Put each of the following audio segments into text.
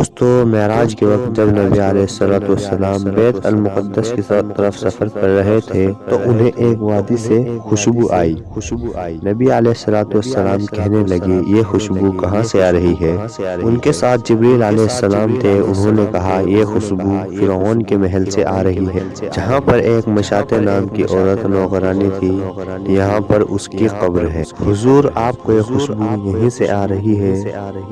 دوستو معراج کے وقت جب نبی علیہ السلام بیت المقدس کی طرف سفر کر رہے تھے تو انہیں ایک وادی سے خوشبو آئی۔ نبی علیہ السلام کہنے لگے یہ خوشبو کہاں سے آ رہی ہے؟ ان کے ساتھ جبریل علیہ السلام تھے۔ انہوں نے کہا یہ خوشبو فرعون کے محل سے آ رہی ہے جہاں پر ایک مشاطہ نام کی عورت نوکرانی تھی، یہاں پر اس کی قبر ہے۔ حضور آپ کو یہ خوشبو یہیں سے آ رہی ہے۔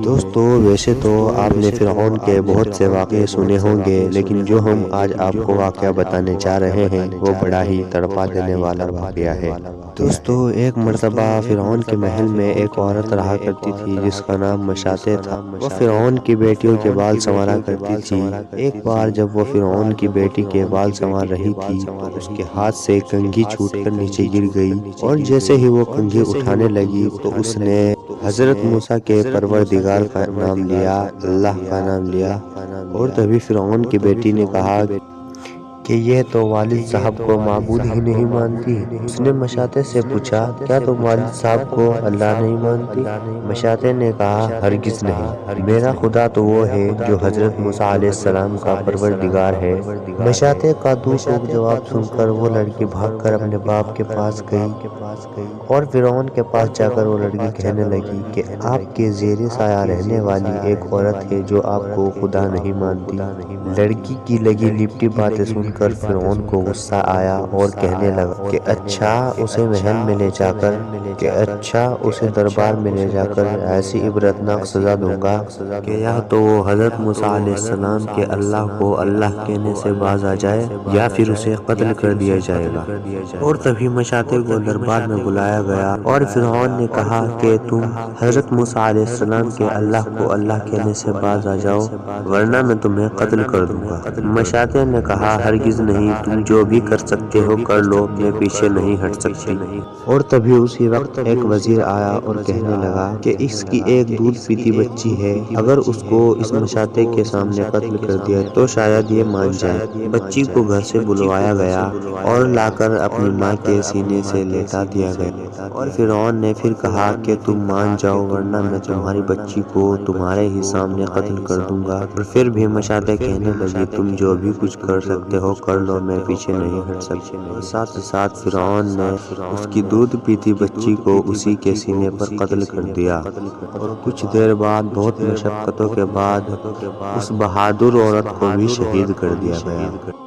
دوستو ویسے تو آپ نے فرعون کے بہت سے واقعے سنے ہوں گے، لیکن جو ہم آج آپ کو واقعہ بتانے جا رہے ہیں وہ بڑا ہی تڑپا دینے والا واقعہ ہے۔ دوستو ایک مرتبہ فرعون کے محل میں ایک عورت رہا کرتی تھی جس کا نام مشاطہ تھا۔ وہ فرعون کی بیٹیوں کے بال سنوارا کرتی تھی۔ ایک بار جب وہ فرعون کی بیٹی کے بال سنوار رہی تھی تو اس کے ہاتھ سے کنگھی چھوٹ کر نیچے گر گئی، اور جیسے ہی وہ کنگھی اٹھانے لگی تو اس نے حضرت موسیٰ کے پروردگار کا نام لیا، اللہ کا نام لیا، اور تبھی فرعون کی بیٹی نے کہا کہ یہ تو والد صاحب کو معبود ہی نہیں مانتی۔ اس نے مشاطہ سے پوچھا کیا تم والد صاحب کو اللہ نہیں مانتی؟ مشاطہ نے کہا ہرگز نہیں، میرا خدا تو وہ ہے جو حضرت موسیٰ علیہ السلام کا پروردگار ہے۔ مشاطہ کا دو ٹوک جواب سن کر وہ لڑکی بھاگ کر اپنے باپ کے پاس گئی اور فرعون کے پاس جا کر وہ لڑکی کہنے لگی کہ آپ کے زیر سایہ رہنے والی ایک عورت ہے جو آپ کو خدا نہیں مانتی۔ لڑکی کی لگی لپٹی باتیں سن کر فرعون کو غصہ آیا اور کہنے لگا کہ اچھا اسے محل میں لے جا کر اسے دربار میں لے جا کر ایسی عبرتناک سزا دوں گا کہ یا تو وہ حضرت موسیٰ علیہ السلام کے اللہ کو اللہ کہنے سے باز آ جائے یا پھر اسے قتل کر دیا جائے گا۔ اور تبھی مشاطہ کو دربار میں بلایا گیا اور فرعون نے کہا کہ تم حضرت موسیٰ علیہ السلام کے اللہ کو اللہ کہنے سے باز آ جاؤ ورنہ میں تمہیں قتل کر دوں گا۔ مشاطہ نے کہا ہرگز نہیں، تم جو بھی کر سکتے ہو کر لو، میں پیچھے نہیں ہٹ سکتی۔ اور تبھی اسی وقت ایک وزیر آیا اور کہنے لگا کہ اس کی ایک دودھ پیتی بچی ہے، اگر اس کو اس مشاطہ کے سامنے قتل کر دیا تو شاید یہ مان جائے۔ بچی کو گھر سے بلوایا گیا اور لا کر اپنی ماں کے سینے سے لیٹا دیا گیا، اور فرعون نے پھر کہا کہ تم مان جاؤ ورنہ میں تمہاری بچی کو تمہارے ہی سامنے قتل کر دوں گا۔ اور پھر بھی مشاطہ کہنے لگی تم جو بھی کچھ کر سکتے ہو کر لو، میں پیچھے نہیں ہٹ سکتی۔ اور ساتھ ہی ساتھ فرعون نے اس کی دودھ پیتی بچی کو اسی کے سینے پر قتل کر دیا، اور کچھ دیر بعد بہت مشقتوں کے بعد اس بہادر عورت کو بھی شہید کر دیا گیا۔